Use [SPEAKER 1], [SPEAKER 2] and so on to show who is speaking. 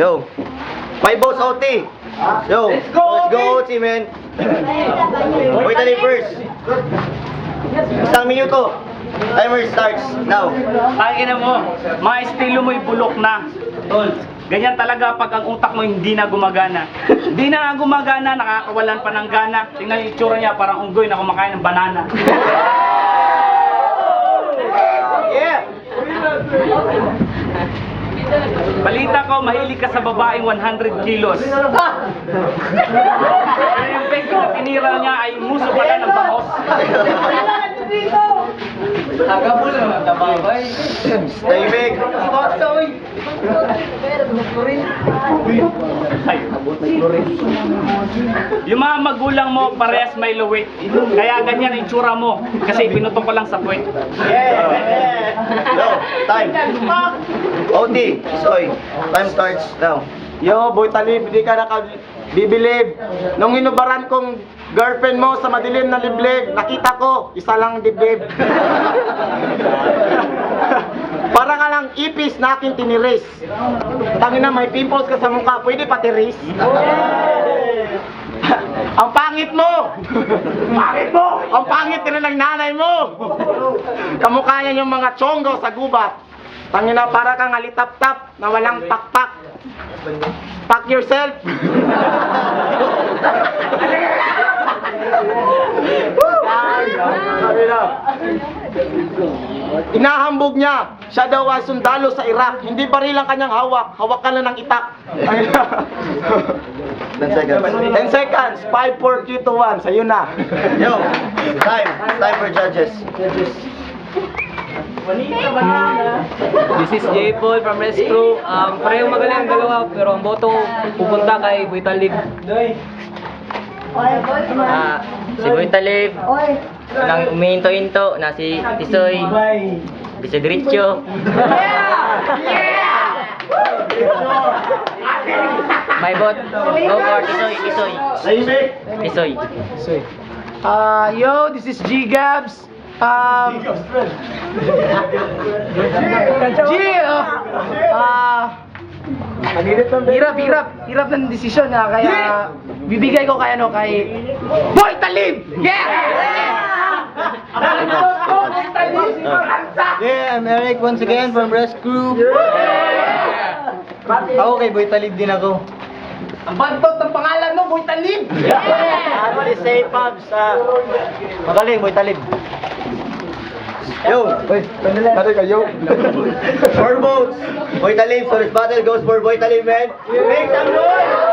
[SPEAKER 1] Yo, 5 votes OT. Yo, let's go OT, man. Wait a minute first. Isang minuto. Timer starts now.
[SPEAKER 2] Pakinggan mo, mga estilo mo'y bulok na. Ganyan talaga pag ang utak mo hindi na gumagana. Hindi na gumagana, nakakawalan pa ng gana. Tingnan yung itsura niya, parang unggoy na kumakain ng banana.
[SPEAKER 1] Yeah!
[SPEAKER 2] Balita ko, mahilig ka sa babaeng 100 kilos. Pero yung peg na tinira niya ay muso pala ng bangos.
[SPEAKER 1] Tahimik.
[SPEAKER 2] Yung mga magulang mo, parehas may low weight. Kaya ganyan ang itsura mo. Kasi pinutok ko lang sa puwet.
[SPEAKER 1] Yeah! Yo, time. OT, Soy. Time starts now.
[SPEAKER 3] Yo, Boy Talib, hindi ka nakabibilib. Nung inubaran kong girlfriend mo sa madilim na liblib, nakita ko, isa lang dibdib. Para ka lang ipis na aking tiniris. Tangina, may pimples ka sa mukha, pwede patiris. Ang pangit mo! Pangit mo! Ang pangit din ng nanay mo! Kamukha yan yung mga chonggo sa gubat. Tangina, para kang alitap-tap na walang pakpak. Pack yourself! Inahambog niya, siya daw ay sundalo sa Iraq. Hindi pa rin lang kanyang hawak, hawak ka na ng itak.
[SPEAKER 1] 10 seconds.
[SPEAKER 3] 10 seconds, 5, 4, 3, 2, 1, sa'yo na.
[SPEAKER 1] Yo, time. Time for judges.
[SPEAKER 4] This is J. Paul from Rescue. Parehong magaling ang dalawa, pero ang boto pupunta kay Boy Talib. Si Boy Talib, nang umihinto-hinto na si Tisoy, si Diretso. My vote, go for Tisoy. Tisoy.
[SPEAKER 3] Yo, this is G Gabs. Hirap ng desisyon na kaya bibigay ko kay Boy Talib!
[SPEAKER 1] Yeah, I'm Eric once again from Rescue. Ako kay Boy Talib din ako.
[SPEAKER 3] Ang bantot ng pangalan mo, Boy Talib!
[SPEAKER 1] Ano ni say Pabs? Magaling, Boy Talib. Yo!
[SPEAKER 3] Tari kayo.
[SPEAKER 1] 4 votes. Boy Talib, so this battle goes for Boy Talib, man. Make some noise!